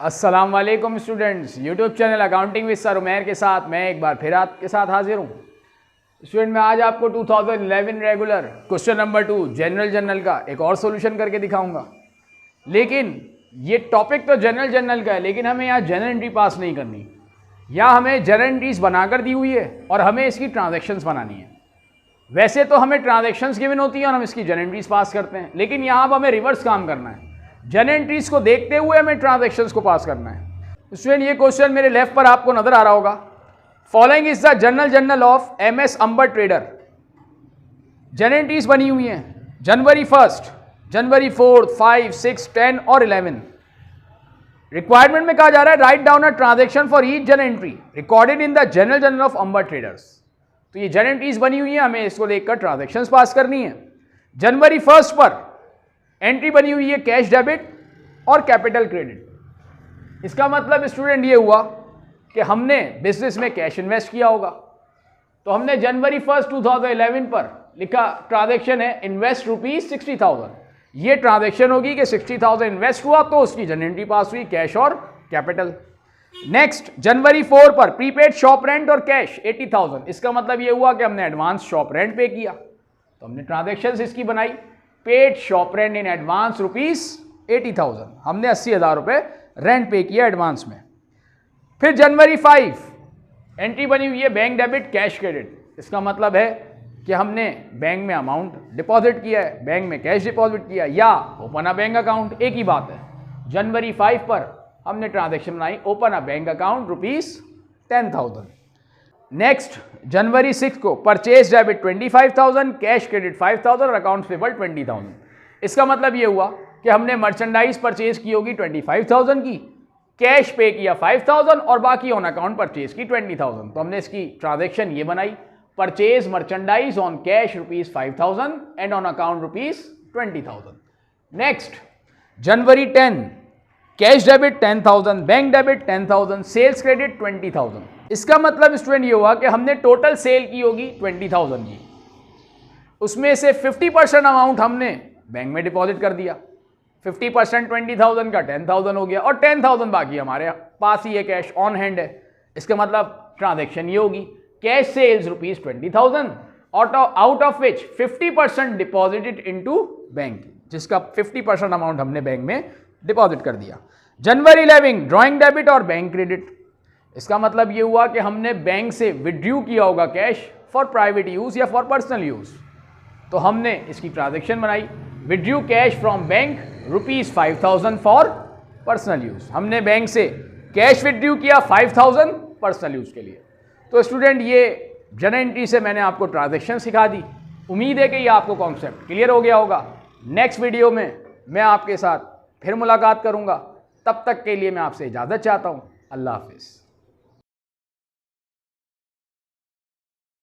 अस्सलाम वालेकुम students, YouTube channel accounting with sir Umair के साथ मैं एक बार फिर आपके साथ हाजिर हूँ। स्टूडेंट मैं आज आपको 2011 रेगुलर क्वेश्चन नंबर 2 जनरल का एक और सॉल्यूशन करके दिखाऊंगा। लेकिन ये टॉपिक तो जनरल का है, लेकिन हमें यहाँ जनरल एंट्री पास नहीं करनी। यहाँ हमें जनरल एंट्रीज बनाकर दी हुई है और हमें इसकी ट्रांजेक्शन्स बनानी है। वैसे तो हमें ट्रांजेक्शन्स गिवन होती हैं और हम इसकी जनरल एंट्रीज पास करते हैं, लेकिन यहाँ पर हमें रिवर्स काम करना है। जनरल एंट्रीज को देखते हुए हमें ट्रांजैक्शंस को पास करना है। स्टूडेंट ये क्वेश्चन मेरे लेफ्ट पर आपको नजर आ रहा होगा। Following is the journal of MS Amber trader. Journal entries बनी हुई हैं जनवरी 1, जनवरी 4, 5, 6, 10 और 11। रिक्वायरमेंट में कहा जा रहा है write down a transaction for each journal entry recorded in the journal of Amber traders. तो ये जनरल एंट्रीज बनी हुई है, हमें इसको देखकर ट्रांजेक्शंस पास करनी है। जनवरी 1 पर एंट्री बनी हुई है कैश डेबिट और कैपिटल क्रेडिट। इसका मतलब स्टूडेंट ये हुआ कि हमने बिजनेस में कैश इन्वेस्ट किया होगा। तो हमने जनवरी 1, 2011 पर लिखा ट्रांजैक्शन है इन्वेस्ट ₹60,000। ये ट्रांजैक्शन होगी कि 60,000 इन्वेस्ट हुआ तो उसकी जनरल एंट्री पास हुई कैश और कैपिटल। नेक्स्ट जनवरी 4 पर प्रीपेड शॉप रेंट और कैश 80,000। इसका मतलब ये हुआ कि हमने एडवांस शॉप रेंट पे किया, तो हमने ट्रांजैक्शन इसकी बनाई paid shop rent in advance ₹80,000। हमने 80,000 रुपये रेंट पे किया एडवांस में। फिर जनवरी 5 एंट्री बनी हुई है बैंक डेबिट कैश क्रेडिट। इसका मतलब है कि हमने बैंक में अमाउंट डिपॉजिट किया है, बैंक में कैश डिपॉजिट किया या ओपन अ बैंक अकाउंट, एक ही बात है। जनवरी 5 पर हमने ट्रांजैक्शन बनाई open a bank account ₹10,000। Next January 6 को परचेज डेबिट 25,000, कैश क्रेडिट 5,000 और अकाउंट्स पेबल 20,000। इसका मतलब ये हुआ कि हमने मर्चेंडाइज परचेज की होगी 25,000 की, कैश पे किया 5,000 और बाकी ऑन अकाउंट परचेज की 20,000। तो हमने इसकी ट्रांजैक्शन ये बनाई purchase merchandise on cash ₹5,000 and on account ₹20,000। Next January 10 cash debit 10,000, bank debit 10,000, sales credit 20,000। इसका मतलब स्टूडेंट ये हुआ कि हमने टोटल सेल की होगी 20,000 की, उसमें से 50% अमाउंट हमने बैंक में डिपॉजिट कर दिया। 50% 20,000 का 10,000 हो गया और 10,000 बाकी हमारे पास ही है, कैश ऑन हैंड है। इसका मतलब ट्रांजैक्शन ये होगी cash sales ₹20,000 out of which 50% deposited into bank, जिसका 50% अमाउंट हमने बैंक में डिपॉजिट कर दिया। जनवरी 11 ड्रॉइंग डेबिट और बैंक क्रेडिट। इसका मतलब ये हुआ कि हमने बैंक से विड्रू किया होगा कैश फॉर प्राइवेट यूज या फॉर पर्सनल यूज। तो हमने इसकी ट्रांजैक्शन बनाई withdrew cash from bank ₹5,000 for personal use. हमने बैंक से कैश विड्रू किया 5,000 पर्सनल यूज के लिए। तो स्टूडेंट ये जनरल एंट्री से मैंने आपको ट्रांजैक्शन सिखा दी। उम्मीद है कि ये आपको कॉन्सेप्ट क्लियर हो गया होगा। नेक्स्ट वीडियो में मैं आपके साथ फिर मुलाकात करूंगा। तब तक के लिए मैं आपसे इजाज़त चाहता हूं। अल्लाह हाफिज़।